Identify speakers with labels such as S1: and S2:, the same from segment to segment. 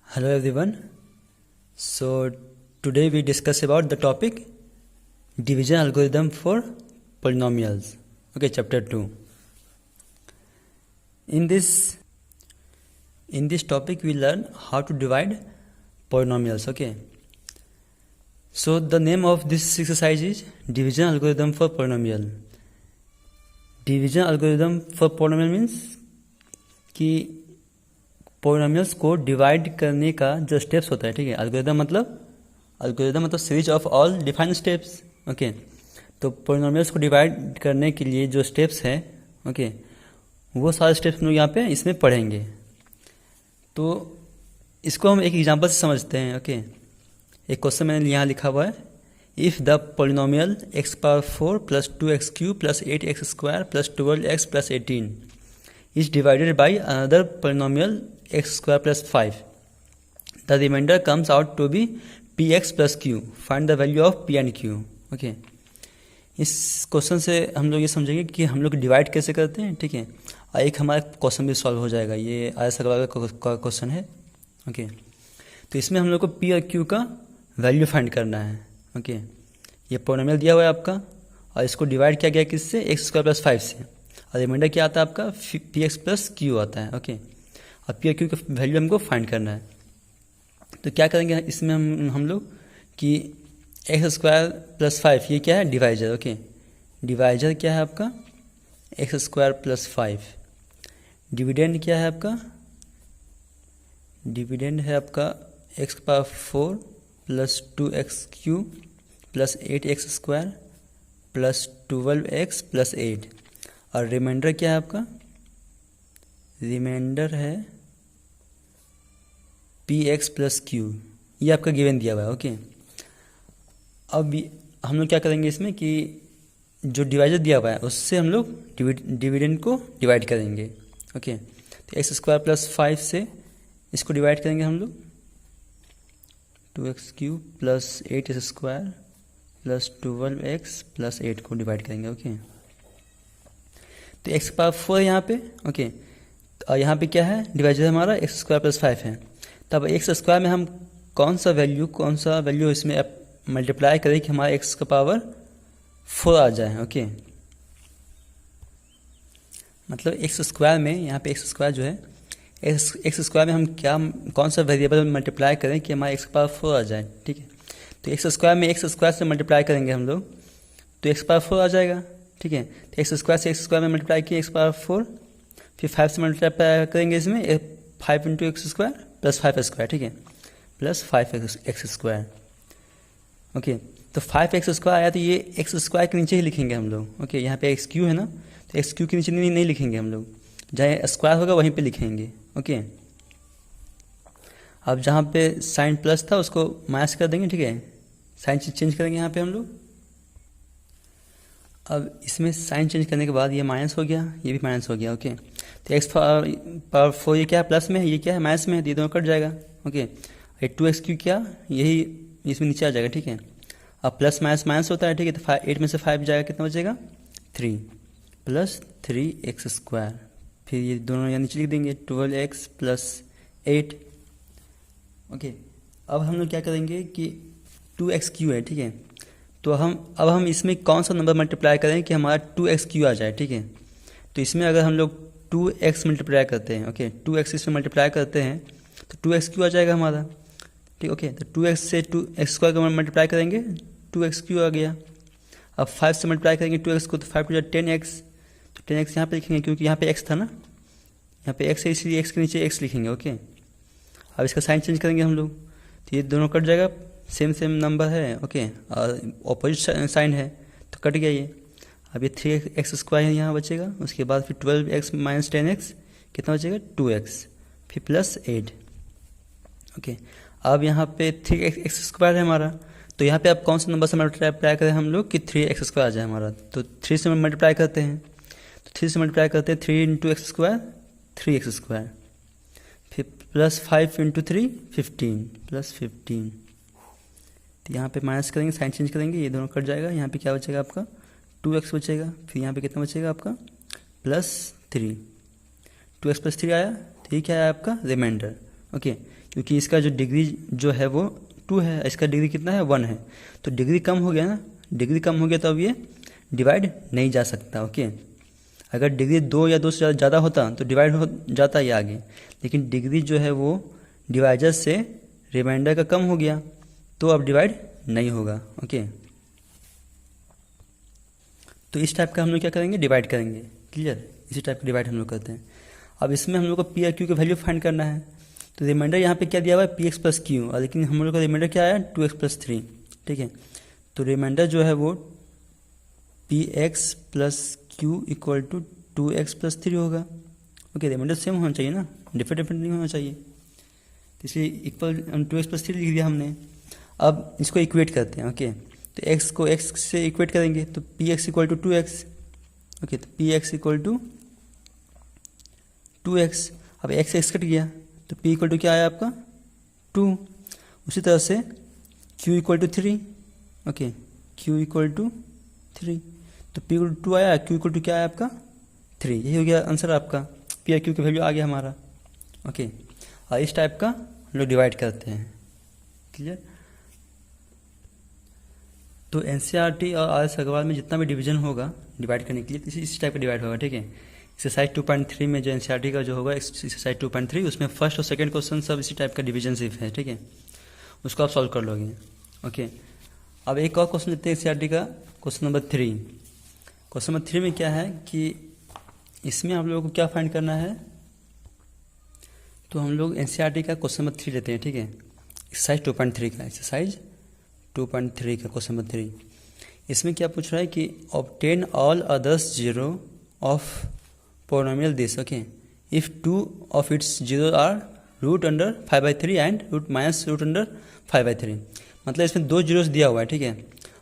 S1: Hello everyone. So today we discuss about the topic division algorithm for polynomials. Okay, chapter 2. In this topic we learn how to divide polynomials. Okay. So the name of this exercise is division algorithm for polynomial. Division algorithm for polynomial means कि polynomials को divide करने का जो steps होता है, ठीक है। Algorithm मतलब series of all defined steps. Okay, तो पोलिनोमियल्स को डिवाइड करने के लिए जो स्टेप्स हैं, ओके, वो सारे स्टेप्स हम लोग यहाँ पे इसमें पढ़ेंगे। तो इसको हम एक एग्जांपल से समझते हैं। ओके, एक क्वेश्चन मैंने यहाँ लिखा हुआ है, if the polynomial x power 4 plus 2x cube plus 8x square plus 12x plus 18 is divided by another polynomial x square plus 5. The remainder comes out to be px plus q. Find the value of p and q. Okay. इस question से हम लोग ये समझेंगे कि हम लोग divide कैसे करते हैं, ठीक है। और एक हमारा क्वेश्चन भी सॉल्व हो जाएगा, ये आया सवाल का क्वेश्चन है। ओके, तो इसमें हम लोग को पी और क्यू का वैल्यू फाइंड करना है। ओके, ये पोलिनोमियल दिया हुआ है आपका और इसको डिवाइड किया गया किससे, एक्स स्क्वायर प्लस 5 से, और रिमाइंडर क्या आता है आपका, पी एक्स प्लस क्यू आता है। ओके, और पी और क्यू का वैल्यू हमको फाइंड करना है। तो क्या करेंगे इसमें हम लोग कि एक्स स्क्वायर प्लस 5 ये क्या है, डिवाइजर। ओके, डिवाइजर क्या है आपका, एक्स स्क्वायर प्लस 5। डिविडेंड क्या है आपका, डिविडेंड है आपका x power 4 plus 2x Q plus 8x square plus 12x plus 8। और रिमाइंडर क्या है आपका, रिमाइंडर है पी एक्स प्लस क्यू, ये आपका गिवन दिया हुआ है। ओके, अब हम लोग क्या करेंगे इसमें कि जो डिवाइजर दिया हुआ है उससे हम लोग डिविडेंड को डिवाइड करेंगे। ओके, तो एक्स स्क्वायर प्लस 5 से इसको डिवाइड करेंगे हम लोग, 2x Q plus 8x square plus 12x plus 8 को डिवाइड करेंगे। ओके, तो एक्स पावर 4 यहाँ पे। ओके, और यहाँ पे क्या है, डिवाइजर हमारा एक्स स्क्वायर प्लस 5 है। तब एक्स स्क्वायर में हम कौन सा वैल्यू इसमें मल्टीप्लाई करें कि हमारा एक्स का पावर 4 आ जाए। ओके, मतलब एक्स स्क्वायर में, यहाँ पे एक्स स्क्वायर जो है, एक्स स्क्वायर में हम कौन सा वेरिएबल मल्टीप्लाई करें कि हमारा एक्स का पावर 4 आ जाए, ठीक है। तो एक्स स्क्वायर में एक्स स्क्वायर से मल्टीप्लाई करेंगे हम लोग, तो एक्स पावर 4 आ जाएगा, ठीक है। तो एक्स स्क्वायर से एक्स स्क्वायर में मल्टीप्लाई किए एक्स पावर 4, फिर 5 से मल्टीप्लाई करेंगे इसमें 5 into x square plus 5 square, ठीक है, प्लस 5 एक्स स्क्वायर। ओके, तो 5 एक्स स्क्वायर आया तो ये एक्स स्क्वायर के नीचे ही लिखेंगे हम लोग। ओके, यहाँ पे एक्स क्यू है ना, तो एक्स क्यू के नीचे नहीं लिखेंगे हम लोग, जहाँ स्क्वायर होगा वहीं पे लिखेंगे। ओके, अब जहाँ पे साइन प्लस था उसको माइनस कर देंगे, ठीक है, साइन चेंज करेंगे यहाँ पे हम लोग। अब इसमें साइन चेंज करने के बाद ये माइनस हो गया, ये भी माइनस हो गया। ओके, तो एक्स पावर 4 ये क्या है, प्लस में है, ये क्या है, माइनस में है, ये दोनों कट जाएगा। ओके, ये 2x क्यू क्या, यही इसमें नीचे आ जाएगा, ठीक है। अब प्लस माइनस माइनस होता है, ठीक है, तो 8 में से 5 जाएगा, कितना बचेगा, 3 प्लस 3x स्क्वायर। फिर ये दोनों यहाँ नीचे लिख देंगे, 12x प्लस 8। ओके, अब हम लोग क्या करेंगे कि 2x क्यू है, ठीक है, तो अब हम इसमें कौन सा नंबर मल्टीप्लाई करें कि हमारा 2x क्यू आ जाए, ठीक है। तो इसमें अगर हम लोग 2x मल्टीप्लाई करते हैं, ओके, 2x इसमें मल्टीप्लाई करते हैं तो 2x क्यू आ जाएगा हमारा, ठीक। ओके, तो 2x से 2x स्क्वायर को मल्टीप्लाई करेंगे, 2x क्यू आ गया। अब 5 से मल्टीप्लाई करेंगे 2x को, तो 5 को 10x, तो 10x यहाँ पे लिखेंगे क्योंकि यहाँ पे x था ना, यहाँ पे x है इसलिए x के नीचे x लिखेंगे। ओके, अब इसका साइन चेंज करेंगे हम लोग, तो ये दोनों कट जाएगा, सेम नंबर है। ओके, और ऑपोजिट साइन है तो कट गया ये। अब ये 3x स्क्वायर है यहाँ बचेगा, उसके बाद फिर 12x माइनस 10x कितना बचेगा, 2x, फिर प्लस 8। ओके, अब यहाँ पे 3x स्क्वायर है हमारा, तो यहाँ पे अब कौन सा नंबर से मल्टीप्लाई करें हम लोग कि 3x स्क्वायर आ जाए हमारा, तो 3 से मल्टीप्लाई करते हैं, तो 3 से मल्टीप्लाई करते हैं, 3 into x square 3x square, फिर प्लस 5 इंटू 3 15 प्लस 15। तो यहाँ पे माइनस करेंगे, साइन चेंज करेंगे, ये दोनों कट जाएगा, यहाँ पे क्या बचेगा आपका, 2x बचेगा, फिर यहाँ पे कितना बचेगा आपका, प्लस 3, 2x प्लस 3 आया, तो ये क्या है आपका रिमाइंडर। ओके, क्योंकि इसका जो डिग्री जो है वो 2 है, इसका डिग्री कितना है 1 है। तो डिग्री कम हो गया ना, डिग्री कम हो गया तो अब ये डिवाइड नहीं जा सकता। ओके, अगर डिग्री 2 या 2 से ज़्यादा होता तो डिवाइड हो जाता ये आगे, लेकिन डिग्री जो है वो डिवाइजर से रिमाइंडर का कम हो गया तो अब डिवाइड नहीं होगा। ओके, तो इस टाइप का हम लोग क्या करेंगे, डिवाइड करेंगे। क्लियर, इसी टाइप का डिवाइड हम लोग करते हैं। अब इसमें हम लोग को पी और क्यू की वैल्यू फाइंड करना है। तो रिमाइंडर यहाँ पे क्या दिया हुआ है, पी एक्स प्लस क्यू, और लेकिन हम लोग का रिमाइंडर क्या आया 2x प्लस 3। ठीक है, तो रिमाइंडर जो है वो P X plus Q equal to 2x plus 3 होगा। ओके, रिमाइंडर सेम होना चाहिए ना, डिफरेंट नहीं होना चाहिए, तो इसलिए इक्वल 2x प्लस 3 लिख दिया हमने। अब इसको इक्वेट करते हैं। ओके, तो x को x से इक्वेट करेंगे तो P X equal to 2x। Okay, तो P X equal to 2x। अब x से x कट गया तो p इक्वल टू क्या आया आपका 2। उसी तरह से q equal to 3। Okay, q equal to 3, तो p इक्वल टू 2 आया, q इक्वल टू क्या आया आपका 3। यही हो गया आंसर आपका, p और q की वैल्यू आ गया हमारा। ओके, और इस टाइप का हम लोग डिवाइड करते हैं। क्लियर, तो एनसीईआरटी और आर.एस. अग्रवाल में जितना भी डिवीजन होगा डिवाइड करने के लिए इसी टाइप का डिवाइड होगा। ठीक है, एक्सरसाइज 2.3 में जो एनसीईआरटी का जो होगा एक्सरसाइज 2.3 उसमें फर्स्ट और सेकंड क्वेश्चन सब इसी टाइप का डिवीजन सिर्फ है। ठीक है, उसको आप सॉल्व कर लोगे। ओके, अब एक और क्वेश्चन लेते हैं एनसीईआरटी का, क्वेश्चन नंबर 3। क्वेश्चन नंबर 3 में क्या है कि इसमें आप लोगों को क्या फाइंड करना है, तो हम लोग एनसीईआरटी का क्वेश्चन नंबर 3 लेते हैं। ठीक है, एक्सरसाइज 2.3 का, एक्सरसाइज 2.3 का क्वेश्चन नंबर 3। इसमें क्या पूछ रहा है कि obtain all others zero of polynomial this. Okay, if 2 of its zero are root under 5/3 and root minus root under 5/3। मतलब इसमें 2 जीरोस दिया हुआ है। ठीक है,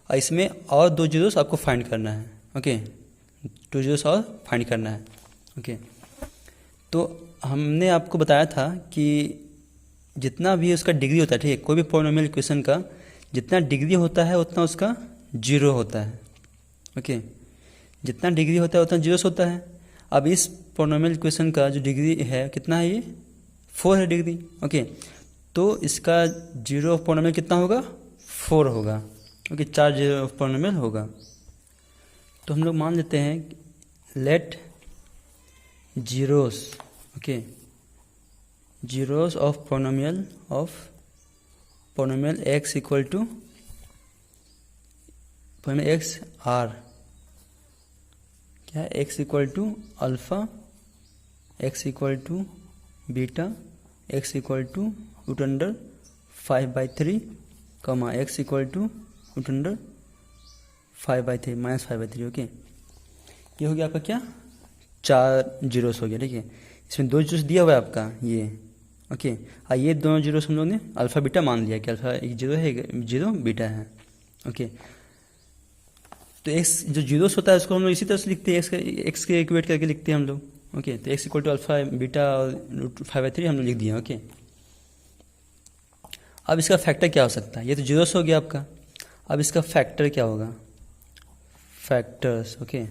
S1: और इसमें और 2 जीरोस आपको फाइंड करना है। ओके, 2 जीरोस और फाइंड करना है। ओके, तो हमने आपको बताया था कि जितना भी उसका डिग्री होता है, ठीक है, कोई भी पोलिनोमियल इक्वेशन का जितना डिग्री होता है उतना उसका जीरो होता है। ओके, जितना डिग्री होता है उतना जीरोस होता है। अब इस पोलिनोमियल इक्वेशन का जो डिग्री है कितना है, ये 4 है डिग्री। ओके, तो इसका जीरो ऑफ पोलिनोमियल कितना होगा 4 होगा। ओके, 4 जीरो ऑफ पोलिनोमियल होगा। तो हम लोग मान लेते हैं let zeros, okay, zeros of polynomial x equal to polynomial x are क्या है, x equal to alpha, x equal to beta, x equal to root under 5/3, comma x equal to root under 5/3 minus 5/3। Okay, ये हो गया आपका क्या 4 zeros हो गया। ठीक है, इसमें 2 जीरोस दिया हुआ है आपका ये। ओके, और ये दोनों जीरोस हम लोग ने अल्फ़ा बीटा मान लिया कि अल्फ़ा एक जीरो है, एक जीरो बीटा है। ओके, तो x जो जीरोस होता है उसको हम लोग इसी तरह से लिखते हैं, x के इक्वेट करके लिखते हैं हम लोग। ओके, तो x equal to alpha beta और रूट 5/3 हम लोग लिख दिए। ओके, अब इसका फैक्टर क्या हो सकता है, ये तो जीरोस हो गया आपका। अब इसका फैक्टर क्या होगा, फैक्टर्स। ओके,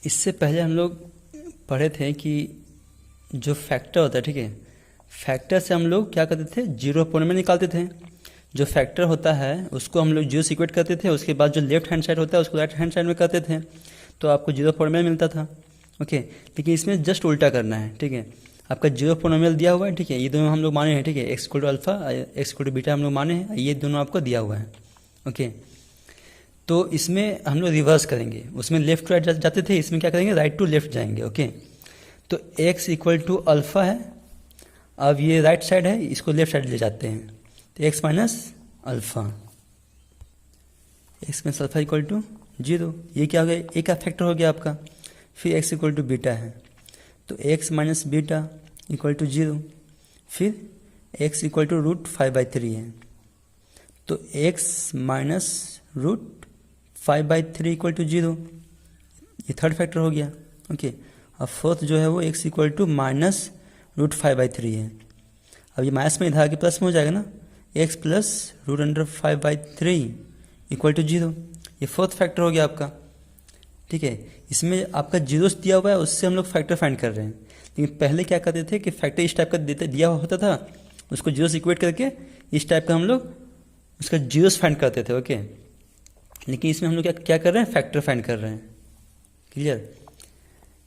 S1: इससे पहले हम लोग पढ़े थे कि जो फैक्टर होता है, ठीक है, फैक्टर से हम लोग क्या करते थे, जीरो पोलिनोमियल निकालते थे। जो फैक्टर होता है उसको हम लोग जीरो से इक्वेट करते थे, उसके बाद जो लेफ्ट हैंड साइड होता है उसको राइट हैंड साइड में करते थे, तो आपको जीरो पोलिनोमियल मिलता था। ओके, लेकिन इसमें जस्ट उल्टा करना है। ठीक है, आपका जीरो पोलिनोमियल दिया हुआ है। ठीक है, ये दोनों हम लोग माने हैं। ठीक है, x equal to alpha, x equal to beta हम लोग माने हैं, ये दोनों आपको दिया हुआ है। ओके, तो इसमें हम लोग रिवर्स करेंगे, उसमें लेफ्ट टू राइट जाते थे, इसमें क्या करेंगे, राइट टू लेफ्ट जाएंगे। ओके, तो x इक्वल टू अल्फ़ा है, अब ये राइट साइड है, इसको लेफ्ट साइड ले जाते हैं, तो x minus alpha, x minus alpha equal to 0। ये क्या हो गया, a का फैक्टर हो गया आपका। फिर x इक्वल टू बीटा है, तो x minus beta equal to 0। फिर x इक्वल टू रूट 5/3 है, तो x minus root 5/3 equal to 0, ये थर्ड फैक्टर हो गया। ओके, अब फोर्थ जो है वो x equal to minus root 5/3 है। अब ये माइनस में इधर आके प्लस में हो जाएगा ना, x plus root under 5/3 equal to 0, ये फोर्थ फैक्टर हो गया आपका। ठीक है, इसमें आपका जीरोस दिया हुआ है, उससे हम लोग फैक्टर फाइंड कर रहे हैं, लेकिन पहले क्या करते थे कि फैक्टर इस टाइप का दिया होता था, उसको जीरो से इक्वेट करके इस टाइप का हम लोग उसका जीरोस फाइंड करते थे। ओके, लेकिन इसमें हम लोग क्या कर रहे हैं, फैक्टर फाइंड कर रहे हैं। क्लियर?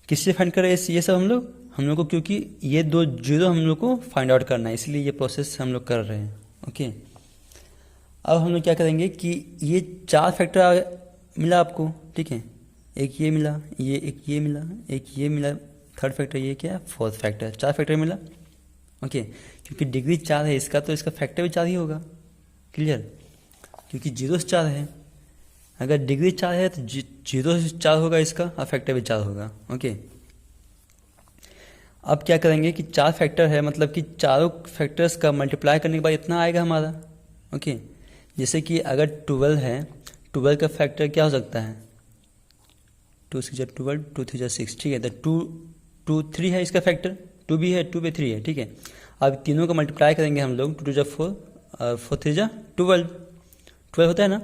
S1: किससे फाइंड कर रहे हैं ये सब हम लोग को, क्योंकि ये दो जीरो हम लोग को फाइंड आउट करना है, इसलिए ये प्रोसेस हम लोग कर रहे हैं। ओके, अब हम लोग क्या करेंगे कि ये 4 फैक्टर मिला आपको, ठीक है, एक ये मिला, एक ये मिला, एक ये मिला, थर्ड फैक्टर ये क्या है, फोर्थ फैक्टर, 4 फैक्टर मिला। ओके, क्योंकि डिग्री 4 है इसका, तो इसका फैक्टर भी 4 ही होगा। क्लियर? क्योंकि जीरो से 4 है, अगर डिग्री 4 है तो जीरो से 4 होगा इसका, और फैक्टर भी 4 होगा। ओके, अब क्या करेंगे कि 4 फैक्टर है, मतलब कि चारों फैक्टर्स का मल्टीप्लाई करने के बाद इतना आएगा हमारा। ओके, जैसे कि अगर 12 है, 12 का फैक्टर क्या हो सकता है, 2 6 12, 2 3 6, ठीक है, तो 2 3 है इसका फैक्टर, 2 भी है, 2 पे 3 है, ठीक है। अब तीनों का मल्टीप्लाई करेंगे हम लोग, 2 2 4 और 4 3 12 होता है ना।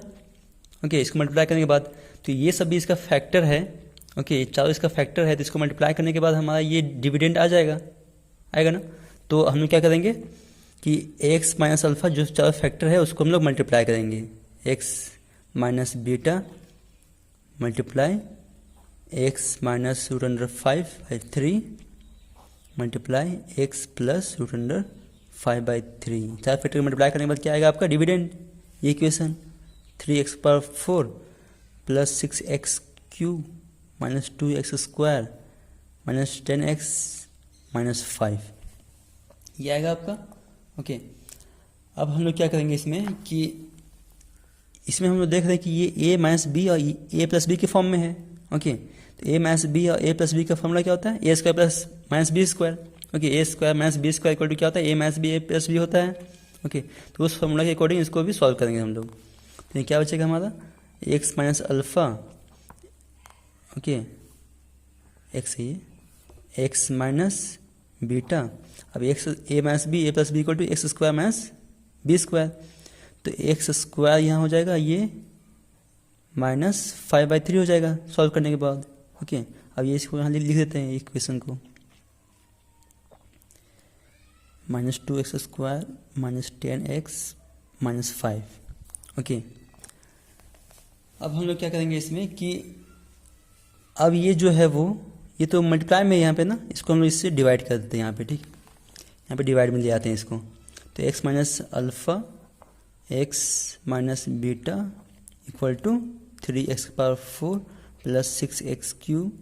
S1: ओके, इसको मल्टीप्लाई करने के बाद तो ये सब भी इसका फैक्टर है। ओके, ये चारों इसका फैक्टर है, तो इसको मल्टीप्लाई करने के बाद हमारा ये डिविडेंड आ जाएगा, आएगा ना। तो हम लोग क्या करेंगे कि x माइनस अल्फ़ा जो चारों फैक्टर है उसको हम लोग मल्टीप्लाई करेंगे, x minus beta multiply x minus root under 5/3 multiply x plus root under 5/3। 4 factor multiply करने के बाद क्या आएगा आपका डिविडेंड, ये equation 3x power 4 plus 6x cube minus 2x square minus 10x minus 5, ये आएगा आपका। ओके, अब हम लोग क्या करेंगे इसमें कि इसमें हम लोग देख रहे हैं कि ये a माइनस बी और a प्लस बी के फॉर्म में है। ओके, तो a माइनस बी और a प्लस बी का फॉर्मूला क्या होता है, a square plus minus B square. Okay, a square minus B square equal to क्या होता है, a minus B a plus B होता है। ओके, तो उस फॉर्मूला के अकॉर्डिंग इसको भी सॉल्व करेंगे हम लोग। तो क्या बचेगा हमारा, x minus alpha, okay, x है ये, x माइनस बीटा, अब x a minus B a plus B equal to X square minus B square, तो एक्स स्क्वायर यहाँ हो जाएगा, ये माइनस 5/3 हो जाएगा सॉल्व करने के बाद। ओके, अब ये इसको यहाँ लिख देते हैं इक्वेशन को, minus 2x square minus 10x minus 5। Okay, अब हम लोग क्या करेंगे इसमें कि अब ये जो है वो ये तो मल्टीप्लाई में यहाँ पे ना, इसको हम लोग इससे डिवाइड कर देते हैं यहाँ पे, ठीक, यहाँ पे डिवाइड में ले आते हैं इसको। तो x minus alpha x minus beta equal to 3x power 4 plus 6x cube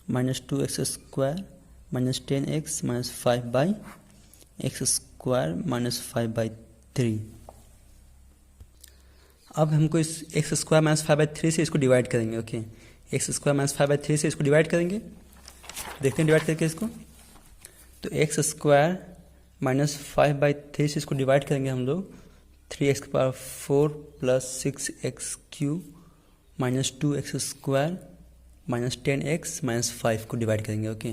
S1: minus 2x square minus 10x minus 5/x square minus 5/3। अब हमको इस x स्क्वायर माइनस 5/3 से इसको डिवाइड करेंगे। ओके, एक्स स्क्वायर माइनस 5/3 से इसको डिवाइड करेंगे, देखते हैं डिवाइड करके इसको। तो एक्स स्क्वायर माइनस 5/3 से इसको डिवाइड करेंगे हम लोग, 3x power 4 plus 6x cube minus 2x square minus 10x minus 5 को डिवाइड करेंगे। ओके,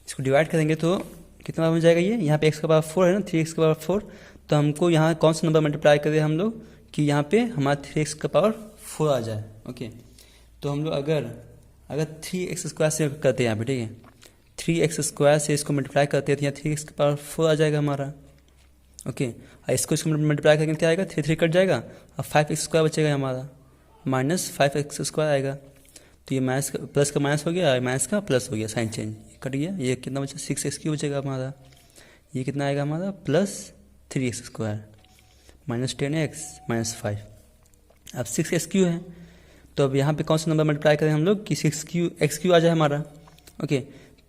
S1: इसको डिवाइड करेंगे तो कितना हो जाएगा, ये यहाँ पे x का पावर 4 है ना, 3x का पावर 4, तो हमको यहाँ कौन सा नंबर मल्टीप्लाई करें हम लोग कि यहाँ पे हमारा 3x का पावर 4 आ जाए। ओके, तो हम लोग अगर 3x स्क्वायर से करते हैं यहाँ पे, ठीक है, 3x स्क्वायर से इसको मल्टीप्लाई करते हैं तो यहाँ 3x का पावर 4 आ जाएगा हमारा। ओके, और इसको मल्टीप्लाई करेंगे क्या आएगा, 3 कट जाएगा और 5x स्क्वायर बचेगा हमारा, माइनस 5x स्क्वायर आएगा। तो ये माइनस का प्लस का माइनस हो गया और माइनस का प्लस हो गया, साइन चेंज कट गया। ये कितना बचा, 6x क्यों बचेगा हमारा, ये कितना आएगा हमारा, plus 3x square minus 10x minus 5। अब 6x क्यू है, तो अब यहाँ पे कौन सा नंबर मल्टीप्लाई करें हम लोग कि 6x क्यू आ जाए हमारा। ओके,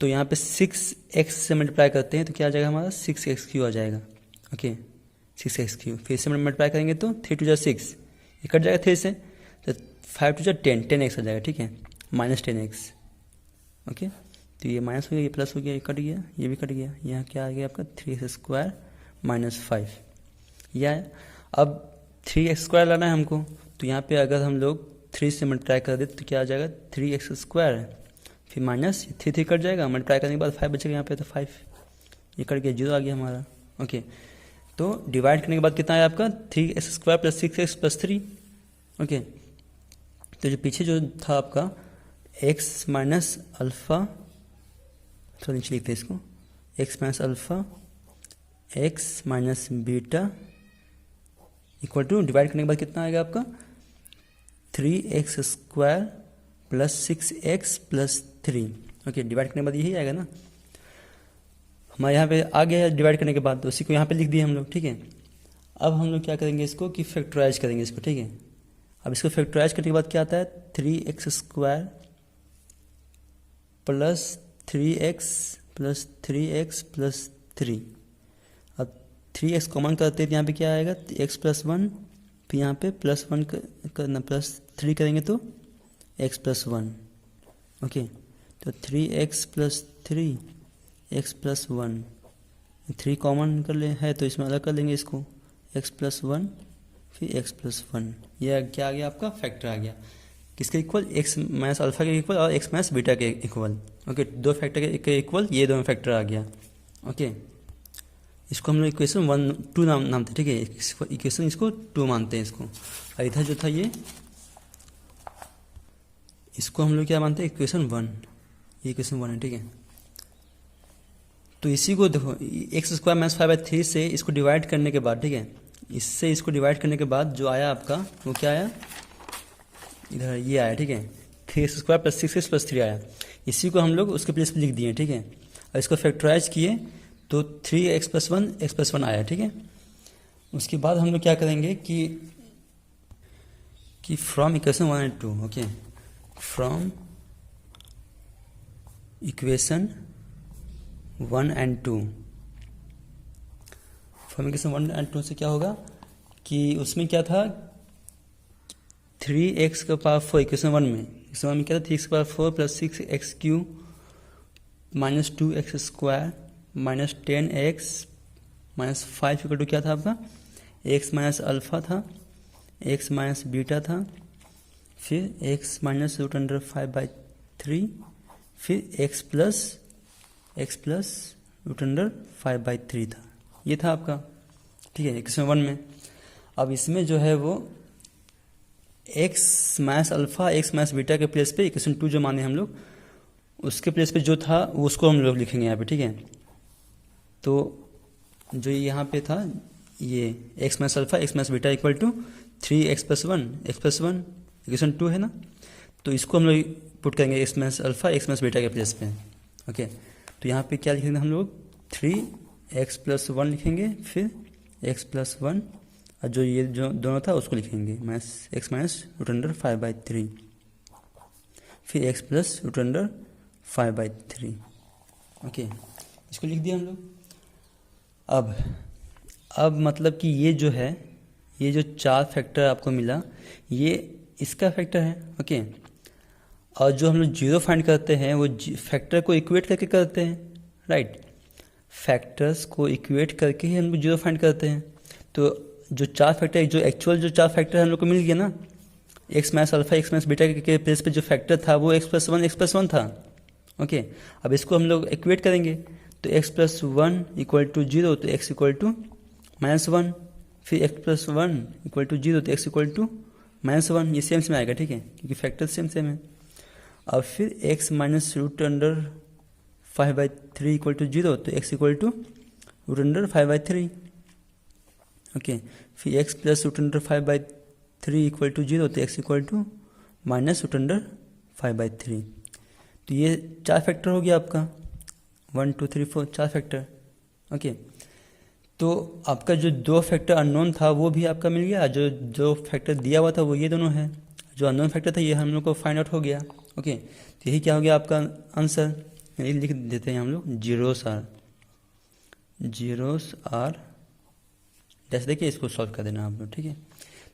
S1: तो यहाँ पे 6x से मल्टीप्लाई करते हैं तो क्या आ जाएगा हमारा, 6x क्यू आ जाएगा। ओके, 6x क्यू फिर से मल्टीप्लाई करेंगे तो 3 2 6, ये कट जाएगा 3 से, तो 5 2 10, 10x आ जाएगा, ठीक है, माइनस 10x। ओके, तो ये माइनस हो गया, ये प्लस हो गया, ये कट गया, ये भी कट गया, यहाँ क्या आ गया आपका 3x स्क्वायर माइनस 5। यह अब 3x स्क्वायर लाना है हमको, तो यहाँ पे अगर हम लोग 3 से मल्टीप्लाई कर दे तो क्या आ जाएगा, 3x स्क्वायर, फिर माइनस 3 कट जाएगा, मल्टीप्लाई करने के बाद 5 बचेगा यहाँ पे, तो 5 ये कट गया, 0 आ गया हमारा। ओके, तो डिवाइड करने के बाद कितना है आपका, 3x square plus 6x plus 3। Okay, तो जो पीछे जो था आपका x माइनस अल्फ़ा तो नीचे लिखते हैं इसको, X minus alpha X minus beta equal to, divide करने के बाद कितना आएगा आपका 3x² plus 6x plus 3। Okay, divide करने के बाद यही आएगा ना, हमारे यहाँ पे आ गया है डिवाइड करने के बाद, तो उसी को यहाँ पे लिख दिए हम लोग। ठीक है, अब हम लोग क्या करेंगे इसको कि फैक्टराइज करेंगे इसको। ठीक है, अब इसको फैक्टराइज करने के बाद क्या आता है 3x² plus 3x plus 3x plus 3। अब 3x कॉमन करते हैं तो यहाँ पे क्या आएगा x प्लस 1, फिर यहाँ पे प्लस 1 करना, प्लस 3 करेंगे तो x प्लस 1। ओके, तो 3x plus 3 x plus 1, 3 common कर ले है तो इसमें अलग कर लेंगे इसको, x प्लस 1 फिर x प्लस 1। यह क्या आ गया आपका फैक्टर आ गया, किसके इक्वल, x माइनस अल्फा के इक्वल और x माइनस बीटा के इक्वल। ओके, दो फैक्टर के इक्वल ये दोनों फैक्टर आ गया। ओके, इसको हम लोग इक्वेशन 2 नाम थे। ठीक है, इक्वेशन इसको 2 मानते हैं इसको, और इधर जो था ये इसको हम लोग क्या मानते हैं इक्वेशन 1, ये इक्वेशन 1 है। ठीक है, तो इसी को देखो x² माइनस 5/3 से इसको डिवाइड करने के बाद, ठीक है, इससे इसको डिवाइड करने के बाद जो आया आपका वो क्या आया, इधर ये आया। ठीक है, 3x² प्लस 6x प्लस 3 आया, इसी को हम लोग उसके प्लेस पे लिख दिए। ठीक है, और इसको फैक्टराइज किए तो 3x प्लस 1 x प्लस 1 आया। ठीक है, उसके बाद हम लोग क्या करेंगे कि from equation 1 and 2, okay, from equation 1 and 2, from equation 1 and 2 से क्या होगा कि उसमें क्या था 3x का पावर 4, इक्वेशन 1 में क्या था 3x का power 4 plus 6x³ minus 2x² minus 10x minus 5 equal to क्या था आपका x माइनस अल्फा था, x माइनस बीटा था, फिर x माइनस √5/3, फिर x प्लस √5/3 था, ये था आपका। ठीक है, इक्वेशन 1 में। अब इसमें जो है वो x minus alpha x minus beta के प्लेस पे इक्वेशन 2 जो माने हम लोग, उसके प्लेस पे जो था उसको हम लोग लिखेंगे यहाँ पे। ठीक है, तो जो यहाँ पे था ये x minus alpha x minus beta equal to 3x plus 1 equation 2 है ना, तो इसको हम लोग पुट करेंगे x minus alpha x minus beta के प्लेस पे। ओके, तो यहाँ पे क्या लिखेंगे हम लोग 3x प्लस 1 लिखेंगे, फिर x प्लस 1, और जो ये जो दोनों था उसको लिखेंगे x माइनस √5/3, फिर x प्लस √5/3। ओके, इसको लिख दिया हम लोग। अब मतलब कि ये जो है, ये जो 4 फैक्टर आपको मिला ये इसका फैक्टर है। ओके, और जो हम लोग जीरो फाइंड करते हैं वो फैक्टर को इक्वेट करके करते हैं, राइट, फैक्टर्स को इक्वेट करके ही हम लोग जीरो फाइंड करते हैं। तो जो 4 फैक्टर, जो एक्चुअल जो 4 फैक्टर हम लोग को मिल गया ना, x minus alpha x minus beta के प्लेस पे जो फैक्टर था वो x प्लस 1 था। ओके, अब इसको हम लोग इक्वेट करेंगे तो x प्लस 1 इक्वल टू 0, तो x इक्वल टू -1, फिर x प्लस 1 इक्वल टू 0, तो x इक्वल टू -1, ये सेम आएगा। ठीक है, क्योंकि फैक्टर सेम है। अब फिर x माइनस √5/3 इक्वल टू 0, तो x इक्वल टू √5/3। ओके, फिर x प्लस √5/3 इक्वल टू 0, तो x इक्वल टू माइनस √5/3। तो ये 4 फैक्टर हो गया आपका, 1 2 3 4 4 फैक्टर। ओके, तो आपका जो 2 फैक्टर अननोन था वो भी आपका मिल गया, जो फैक्टर दिया हुआ था वो ये दोनों है, जो अननोन फैक्टर था ये हम लोग को फाइंड आउट हो गया। ओके, तो यही क्या हो गया आपका आंसर, यही लिख देते हैं हम लोग जीरोस आर जैसे देखिए, इसको सॉल्व कर देना आप लोग। ठीक है,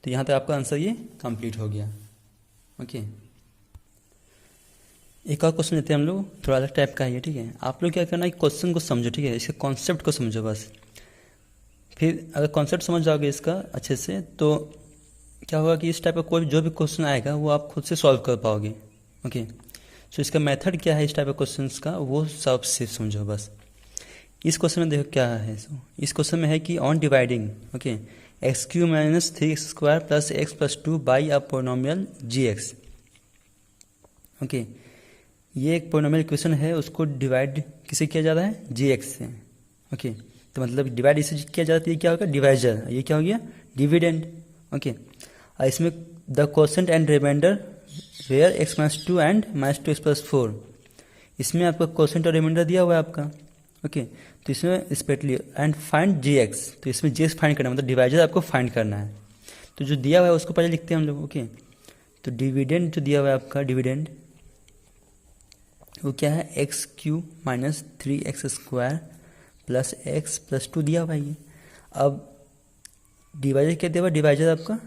S1: तो यहाँ तक आपका आंसर ये कंप्लीट हो गया। ओके, एक और क्वेश्चन लेते हैं हम लोग, थोड़ा अलग टाइप का है ये। ठीक है, आप लोग क्या करना है, क्वेश्चन को समझो। ठीक है, इसके कॉन्सेप्ट को समझो बस, फिर अगर कॉन्सेप्ट समझ जाओगे इसका अच्छे से तो क्या होगा कि इस टाइप का कोई जो भी क्वेश्चन आएगा वो आप खुद से सॉल्व कर पाओगे। ओके, सो इसका मेथड क्या है इस टाइप के क्वेश्चंस का, वो सब सिर्फ समझो बस। इस क्वेश्चन में देखो क्या है, इस क्वेश्चन में है कि on dividing, okay, x³ minus 3x² plus x plus 2 by a polynomial gx। Okay, ये एक पोलिनोमियल इक्वेशन है, उसको डिवाइड किसे किया जा रहा है, जी एक्स से। ओके, तो मतलब डिवाइड इसे किया जाता है, ये क्या होगा, डिवाइजर, ये क्या हो गया, डिविडेंड। ओके, और इसमें the quotient and remainder where X minus two and minus two X plus four, इसमें आपका क्वोशेंट और रिमाइंडर दिया हुआ है आपका। ओके, तो इसमें respectively and find G X, तो इसमें जी एक्स फाइंड करना मतलब डिवाइजर आपको फाइंड करना है। तो जो दिया हुआ है उसको पहले लिखते हैं हम लोग। ओके, तो डिविडेंड जो दिया हुआ है आपका, डिविडेंड वो क्या है, X cube minus three X square plus X plus to दिया हुआ है ये। अब डिवाइजर क्या दिया हुआ है, डिवाइजर आपका,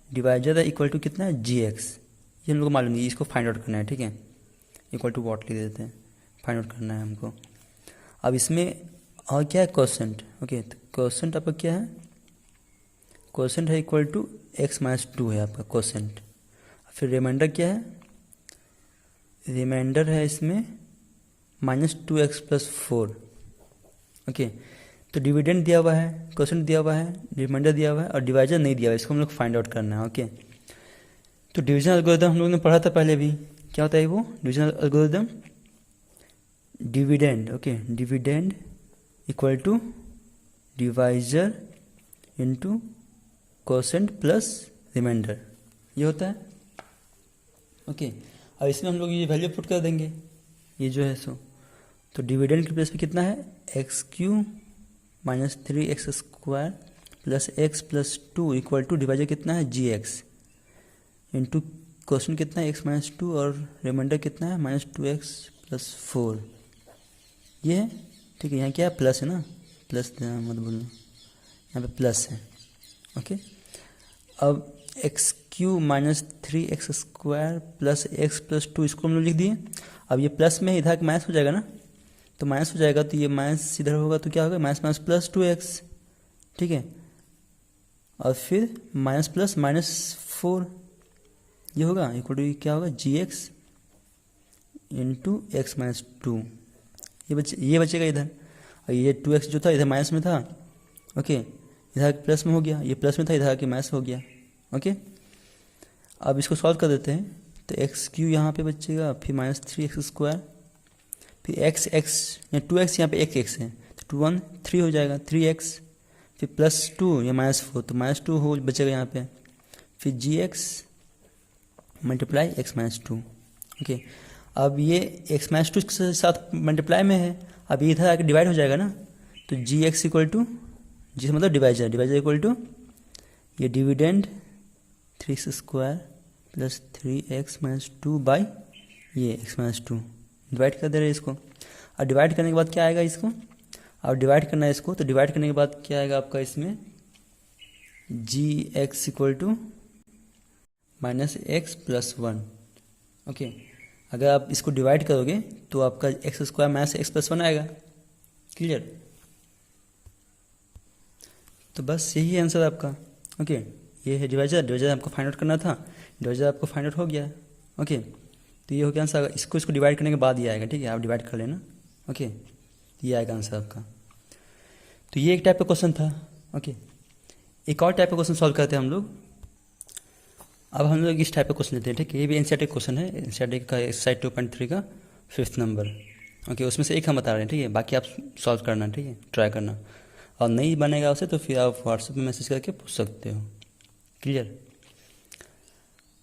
S1: डिवाइजर है इक्वल टू कितना है, जी एक्स, ये हम लोग को मालूम नहीं, इसको फाइंड आउट करना है। ठीक है, इक्वल टू वॉट लिख देते हैं, फाइंड आउट करना है हमको। अब इसमें और क्या है, क्वोशेंट। ओके, तो क्वोशेंट आपका क्या है, क्वोशेंट है equal to X minus two है आपका क्वोशेंट। फिर रिमाइंडर क्या है, रिमाइंडर है इसमें minus two X plus four. Okay, तो डिविडेंड दिया हुआ है, क्वोशेंट दिया हुआ है, रिमाइंडर दिया हुआ है और डिवाइजर नहीं दिया हुआ है, इसको हम लोग फाइंड आउट करना है। ओके, तो डिवीजन एल्गोरिथम हम लोग ने पढ़ा था पहले भी, क्या होता है वो division algorithm, dividend. Okay, dividend equal to divisor into quotient plus remainder, ये होता है। ओके, अब इसमें हम लोग ये वैल्यू पुट कर देंगे, ये जो है सो, तो डिविडेंड के प्लेस पे कितना है, X cube minus three X square plus X plus two equal to divisor कितना है, जी एक्स इंटू क्वेश्चन कितना है, एक्स माइनस टू और रिमाइंडर कितना है, minus two X plus four, ये है। ठीक है, यहाँ क्या है, प्लस है ना, प्लस मत बोलना, यहाँ पे प्लस है। ओके, अब x cube minus three X square plus X plus to, इसको हम लोग लिख दिए। अब ये प्लस में इधर माइनस हो जाएगा ना, तो माइनस हो जाएगा, तो ये माइनस इधर होगा तो क्या होगा, minus minus plus two x. ठीक है, और फिर माइनस प्लस माइनस फोर, ये होगा इक्वल टू क्या होगा, G X into X minus two, ये बचेगा इधर। और ये टू एक्स जो था इधर माइनस में था। ओके, इधर प्लस में हो गया, ये प्लस में था, इधर के माइनस हो गया। ओके, अब इसको सॉल्व कर देते हैं, तो एक्स क्यू यहाँ पे बचेगा, फिर माइनस थ्री एक्स स्क्वायर, फिर एक्स एक्स या टू एक्स, यहाँ पे एक एक्स है तो टू वन थ्री हो जाएगा, थ्री एक्स, फिर प्लस टू या माइनस फोर, तो माइनस टू हो बचेगा यहाँ पे, फिर G X multiply X minus two. Okay, अब ये एक्स माइनस टू के साथ मल्टीप्लाई में है, अब ये इधर आके डिवाइड हो जाएगा ना, तो जी एक्स इक्वल टू, जी मतलब डिवाइजर, डिवाइजर इक्वल टू ये dividend three X square plus three x minus two by ये एक्स माइनस टू, डिवाइड कर दे रहे हैं इसको। और डिवाइड करने के बाद क्या आएगा इसको, और डिवाइड करना है इसको, तो डिवाइड करने के बाद क्या आएगा आपका इसमें, G X equal to minus X plus one. Okay, अगर आप इसको डिवाइड करोगे तो आपका X square minus X plus one आएगा। क्लियर, तो बस यही है आंसर आपका। ओके, ये है डिवाइजर, डिवाइजर आपको फाइंड आउट करना था, डिवाइजर आपको फाइंड आउट हो गया। ओके, तो ये हो गया आंसर, इसको डिवाइड करने के बाद ये आएगा। ठीक है, आप डिवाइड कर लेना। ओके, ये आएगा आंसर आपका। तो ये एक टाइप का क्वेश्चन था। ओके, एक और टाइप का क्वेश्चन सॉल्व करते हैं हम लोग। अब हम लोग इस टाइप का क्वेश्चन लेते हैं। ठीक है, ये भी एनसीईआरटी क्वेश्चन है, एनसीईआरटी का एक्सरसाइज 2.3 का 5th नंबर। ओके, उसमें से एक हम बता रहे हैं। ठीक है, बाकी आप सॉल्व करना, ठीक है, ट्राई करना, और नहीं बनेगा उसे तो फिर आप व्हाट्सएप में मैसेज करके पूछ सकते हो। क्लियर,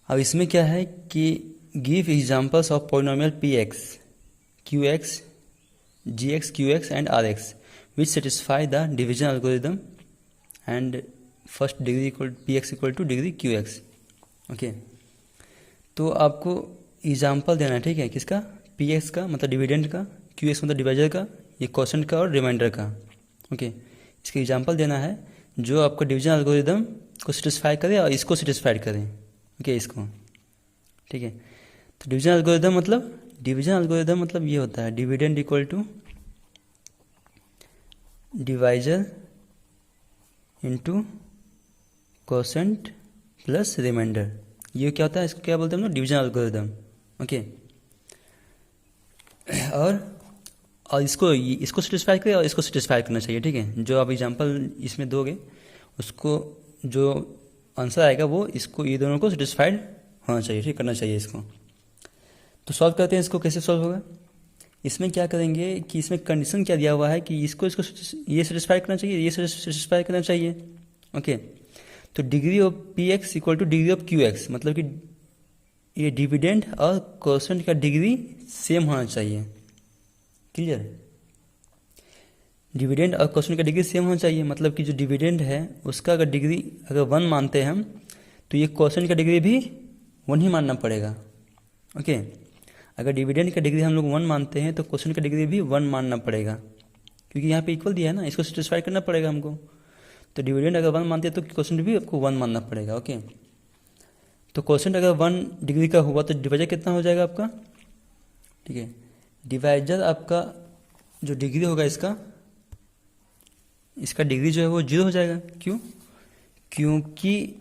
S1: अब इसमें क्या है कि give examples of polynomial P X Q X G X Q X and R X which satisfy the division algorithm and first degree equal P X equal to degree Q X. Okay, तो आपको example देना है। ठीक है, किसका, P x का मतलब dividend का, क्यू एक्स मतलब डिवाइजर का, ये क्वोशेंट का और रिमाइंडर का। ओके, इसका एग्जाम्पल देना है जो आपका डिवीजन एल्गोरिदम को सेटिस्फाई करे और इसको सेटिस्फाइड करें। ओके, इसको, ठीक है, तो डिवीजन एल्गोरिदम मतलब ये होता है dividend equal to divisor into quotient plus remainder. ये क्या होता है, इसको क्या बोलते हैं हम लोग, डिवीजन एल्गोरिदम। ओके, और इसको सेटिस्फाई करे और इसको सेटिस्फाई करना चाहिए। ठीक है, जो आप एग्जांपल इसमें दोगे उसको जो आंसर आएगा वो इसको, ये दोनों को सेटिस्फाइड होना चाहिए। ठीक, करना चाहिए इसको। तो सॉल्व करते हैं इसको, कैसे सॉल्व होगा। इसमें क्या करेंगे कि इसमें कंडीशन क्या दिया हुआ है कि इसको ये सेटिस्फाई करना चाहिए, ये सेटिस्फाई करना चाहिए। ओके, तो degree of P X equal to degree of Q x, मतलब कि ये डिविडेंड और क्वोशेंट का डिग्री सेम होना चाहिए। क्लियर, डिविडेंड और क्वोशेंट का डिग्री सेम होना चाहिए, मतलब कि जो डिविडेंड है उसका अगर डिग्री अगर 1 मानते हैं हम, तो ये क्वोशेंट का डिग्री भी 1 ही मानना पड़ेगा। ओके, अगर डिविडेंड का डिग्री हम लोग 1 मानते हैं तो क्वोशेंट का डिग्री भी 1 मानना पड़ेगा, क्योंकि यहाँ पे इक्वल दिया है ना, इसको सेटिस्फाई करना पड़ेगा हमको। तो डिविडेंड अगर 1 मानते हैं तो क्वोशेंट भी आपको 1 मानना पड़ेगा। ओके, तो क्वोशेंट अगर 1 डिग्री का हुआ तो डिवाइजर कितना हो जाएगा आपका। ठीक है, डिवाइजर आपका जो डिग्री होगा इसका डिग्री जो है वो 0 हो जाएगा। क्यों, क्योंकि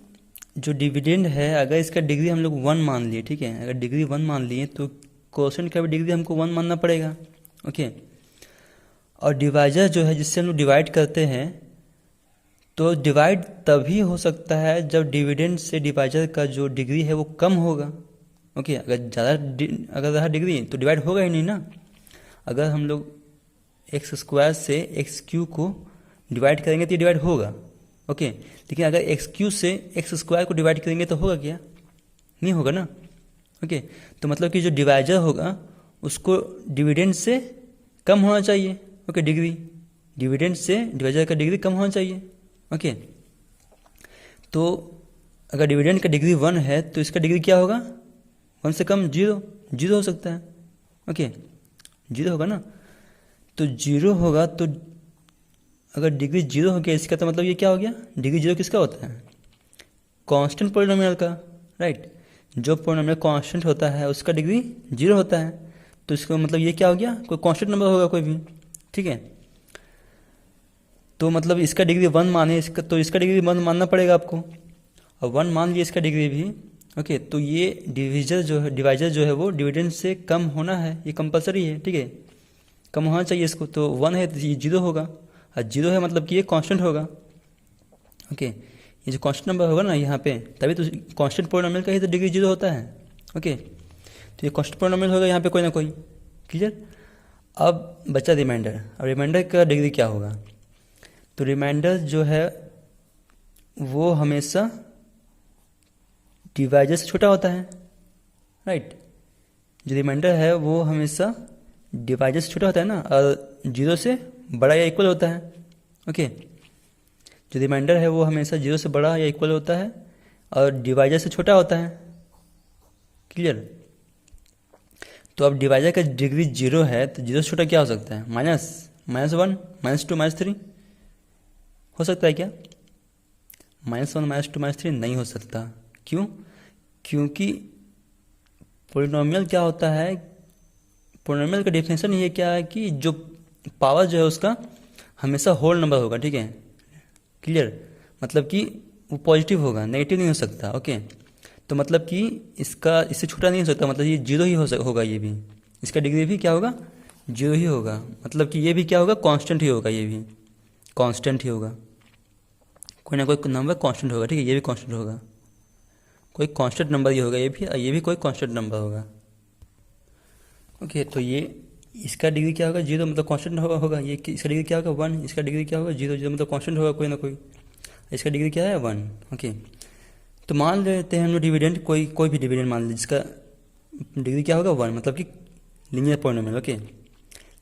S1: जो डिविडेंड है अगर इसका डिग्री हम लोग 1 मान लिए, ठीक है, अगर डिग्री 1 मान लिए तो क्वोशेंट का भी डिग्री हमको 1 मानना पड़ेगा। ओके, और डिवाइजर जो है जिससे हम लोग डिवाइड करते हैं, तो डिवाइड तभी हो सकता है जब डिविडेंड से डिवाइजर का जो डिग्री है वो कम होगा। ओके, अगर रहा डिग्री तो डिवाइड होगा ही नहीं ना। अगर हम लोग एक्स स्क्वायर से एक्स क्यू को डिवाइड करेंगे तो ये डिवाइड होगा। ओके, लेकिन अगर एक्स क्यू से एक्स स्क्वायर को डिवाइड करेंगे तो होगा क्या, नहीं होगा ना। ओके, तो मतलब कि जो डिवाइजर होगा उसको डिविडेंड से कम होना चाहिए। ओके, डिग्री डिविडेंड से डिवाइजर का डिग्री कम होना चाहिए। ओके, तो अगर डिविडेंड का डिग्री 1 है तो इसका डिग्री क्या होगा, 1 से कम 0 हो सकता है। ओके, 0 होगा ना, तो 0 होगा, तो अगर डिग्री 0 हो गया इसका तो मतलब ये क्या हो गया, डिग्री 0 किसका होता है, कांस्टेंट पॉलिनोमियल का। राइट, जो पॉलिनोमियल कांस्टेंट होता है उसका डिग्री 0 होता है, तो इसका मतलब ये क्या हो गया, कोई कांस्टेंट नंबर होगा कोई भी। ठीक है, तो मतलब इसका डिग्री 1 माने, इसका डिग्री 1 मानना पड़ेगा आपको, और 1 मान लिया इसका डिग्री भी। ओके, तो ये डिवाइजर जो है वो डिविडेंड से कम होना है, ये कंपलसरी है। ठीक है, कम होना चाहिए इसको, तो 1 है तो ये 0 होगा, और 0 है मतलब कि ये कांस्टेंट होगा। ओके, ये जो कांस्टेंट नंबर होगा ना यहाँ पे, तभी तो कांस्टेंट पॉलिनोमियल का ही तो डिग्री 0 होता है। ओके, तो ये कांस्टेंट पॉलिनोमियल होगा यहाँ पे कोई ना कोई। क्लियर, अब बचा रिमाइंडर। अब रिमाइंडर का डिग्री क्या होगा, तो रिमाइंडर जो है वो हमेशा डिवाइजर से छोटा होता है। राइट, जो रिमाइंडर है वो हमेशा डिवाइजर से छोटा होता है ना, और 0 से बड़ा या इक्वल होता है। ओके, जो रिमाइंडर है वो हमेशा 0 से बड़ा या इक्वल होता है और डिवाइजर से छोटा होता है। क्लियर, तो अब डिवाइजर का डिग्री 0 है तो 0 से छोटा क्या हो सकता है, -1, -2, -3 हो सकता है क्या, -1, -2, -3 नहीं हो सकता। क्यों, क्योंकि पॉलिनोमियल क्या होता है, पॉलिनोमियल का डेफिनेशन ये क्या है कि जो पावर जो है उसका हमेशा होल नंबर होगा। ठीक है, क्लियर, मतलब कि वो पॉजिटिव होगा, नेगेटिव नहीं हो सकता। ओके, तो मतलब कि इससे छोटा नहीं हो सकता, मतलब ये 0 ही होगा, ये भी इसका डिग्री भी क्या होगा, 0 ही होगा, मतलब कि ये भी क्या होगा, कांस्टेंट ही होगा, ये भी कांस्टेंट ही होगा, कोई ना कोई नंबर कांस्टेंट होगा। ठीक है, ये भी कांस्टेंट होगा, कोई कांस्टेंट नंबर ही होगा, ये भी कोई कांस्टेंट नंबर होगा। ओके, तो ये इसका डिग्री क्या होगा, 0, मतलब कांस्टेंट होगा। ये इसका डिग्री क्या होगा, 1, इसका डिग्री क्या होगा, 0, मतलब कांस्टेंट होगा कोई ना कोई, इसका डिग्री क्या है, 1। ओके, तो मान लेते हैं हम लोग डिविडेंड, कोई भी डिविडेंड मान लीजिए जिसका डिग्री क्या होगा, 1, मतलब कि linear polynomial. Okay,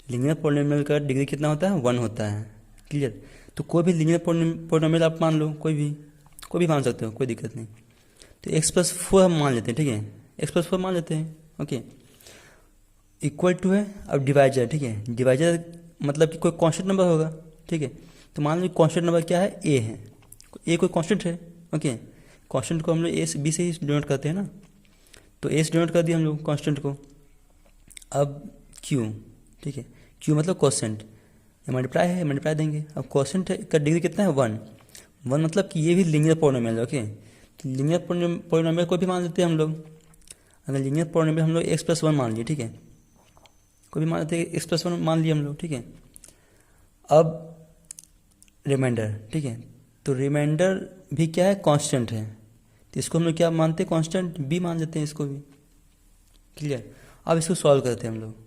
S1: linear polynomial का डिग्री कितना होता है, 1 होता है। क्लियर, तो कोई भी लीनियर पॉलिनोमियल आप मान लो, कोई भी मान सकते हो, कोई दिक्कत नहीं। तो x+4 हम मान लेते हैं। ठीक है, x+4 मान लेते हैं। ओके, इक्वल टू है, अब डिवाइजर। ठीक है, डिवाइजर मतलब कि कोई कांस्टेंट नंबर होगा। ठीक है, तो मान लो कांस्टेंट नंबर क्या है, a है, a कोई कांस्टेंट है। ओके, कांस्टेंट को हम लोग a से b से ही डिनोट करते हैं ना, तो a से डिनोट कर दिया हम लोग कांस्टेंट को। अब q, ठीक है, q मतलब क्वोशेंट, मल्टीप्लाई है, मल्टीप्लाई देंगे। अब क्वोशेंट का डिग्री कितना है, 1 मतलब कि ये भी लीनियर पॉलिनोमियल है। ओके, तो लीनियर पॉलिनोमियल को भी मान लेते हैं हम लोग। अगर लीनियर पॉलिनोमियल हम लोग x+1 मान लिए, ठीक है, कोई भी मान लेते हैं, x+1 मान लिए हम लोग। ठीक है, अब रिमाइंडर। ठीक है, तो रिमाइंडर भी क्या है, कांस्टेंट है, तो इसको हम लोग क्या मानते हैं, कांस्टेंट b मान लेते हैं इसको भी। क्लियर, अब इसको सॉल्व करते हैं हम लोग।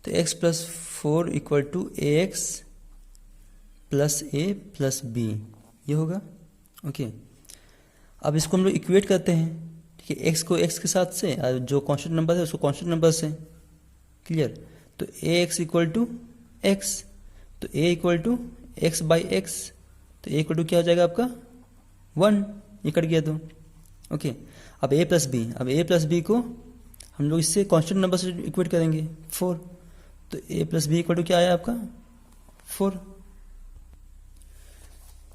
S1: तो x plus 4 equal to A X plus A plus B, ये होगा। ओके, अब इसको हम लोग इक्वेट करते हैं, ठीक है। x को x के साथ से और जो कांस्टेंट नंबर है उसको कांस्टेंट नंबर से, क्लियर। तो A X equal to X, तो a equal to X by X, तो a इक्वल टू क्या हो जाएगा आपका 1, ये कट गया तो। ओके, अब a प्लस बी, अब a प्लस बी को हम लोग इससे कांस्टेंट नंबर से इक्वेट करेंगे 4, तो a plus B equal to क्या आया आपका 4।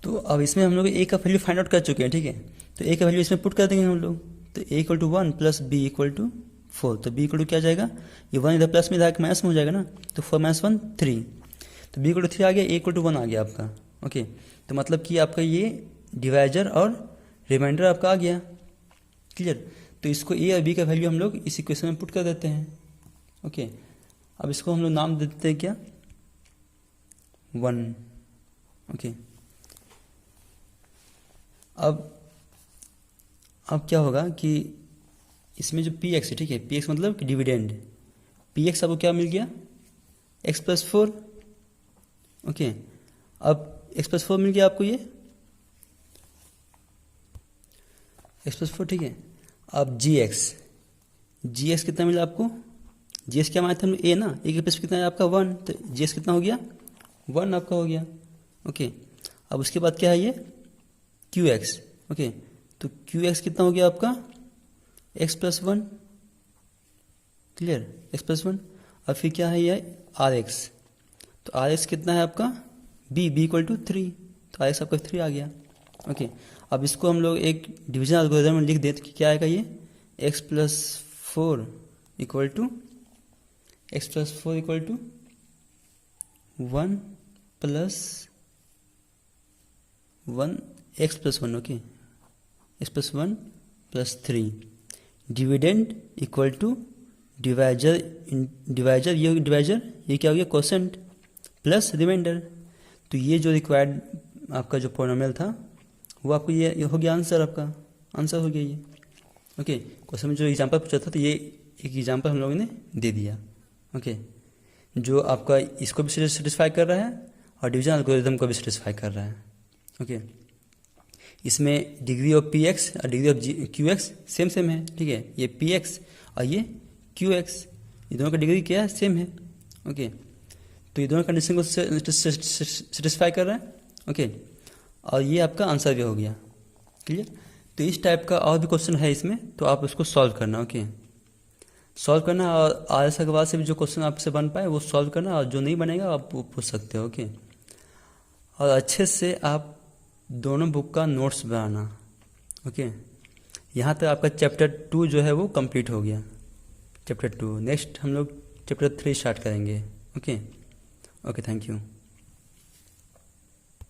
S1: तो अब इसमें हम लोग a का वैल्यू फाइंड आउट कर चुके हैं, ठीक है। तो a का वैल्यू इसमें पुट कर देंगे हम लोग, तो a equal to 1 plus b equal to 4, तो b इक्वल टू क्या आ जाएगा, ये 1 इधर प्लस में इधर माइनस में हो जाएगा ना, तो 4 माइनस 1 3, तो b इक्वल टू 3 आ गया, a इक्वल टू 1 आ गया आपका। ओके, तो मतलब कि आपका ये डिवाइजर और रिमाइंडर आपका आ गया, क्लियर। तो इसको a और b का वैल्यू हम लोग इस इक्वेशन में पुट कर देते हैं। ओके, अब इसको हम लोग नाम दे देते हैं क्या 1। ओके, अब क्या होगा कि इसमें जो पी एक्स है, ठीक है, पी एक्स मतलब कि डिविडेंड, पी एक्स आपको क्या मिल गया एक्स प्लस 4। ओके, अब एक्स प्लस 4 मिल गया आपको, ये एक्स प्लस 4, ठीक है। अब जी एक्स कितना मिला आपको, जी एक्स क्या माना था हम लोग, ए ना, ए के प्लस कितना है आपका 1, तो जी एक्स कितना हो गया 1 आपका हो गया। ओके, अब उसके बाद क्या है ये क्यू एक्स। ओके, तो क्यू एक्स कितना हो गया आपका x plus 1, clear, x plus 1। अब फिर क्या है ये आर एक्स, तो आर एक्स कितना है आपका बी इक्वल टू 3, तो आर एक्स आपका 3 आ गया। ओके, अब इसको हम लोग एक डिवीजन एल्गोरिथम में लिख दें तो क्या आएगा, ये X plus 4 equal to 1 plus 1 X plus 1, okay, X plus 1 plus 3, dividend equal to divisor, ये क्या हो गया कोसेंट प्लस रिमाइंडर। तो ये जो रिक्वायर्ड आपका जो पॉलिनोमियल था वो आपको ये हो गया आंसर, आपका आंसर हो गया ये। ओके, क्वेश्चन में जो एग्जांपल पूछा था तो ये एक एग्जांपल हम लोगों ने दे दिया। ओके, जो आपका इसको भी सेटिस्फाई कर रहा है और डिवीजन एल्गोरिथम को भी सेटिस्फाई कर रहा है। ओके, इसमें डिग्री ऑफ पी एक्स और degree of Q x same है, ठीक है। ये पी एक्स और ये क्यू एक्स, ये दोनों का डिग्री क्या है सेम है। ओके, तो ये दोनों कंडीशन को सेटिस्फाई कर रहा है। ओके, और ये आपका आंसर भी हो गया, क्लियर। तो इस टाइप का और भी क्वेश्चन है इसमें, तो आप उसको सॉल्व करना। ओके, सॉल्व करना, और आर अग्रवाल से भी जो क्वेश्चन आपसे बन पाए वो सॉल्व करना, और जो नहीं बनेगा आप वो पूछ सकते हो। ओके, और अच्छे से आप दोनों बुक का नोट्स बनाना। ओके, यहाँ तक आपका चैप्टर 2 जो है वो कंप्लीट हो गया, चैप्टर 2। नेक्स्ट हम लोग चैप्टर 3 स्टार्ट करेंगे। Okay, thank you.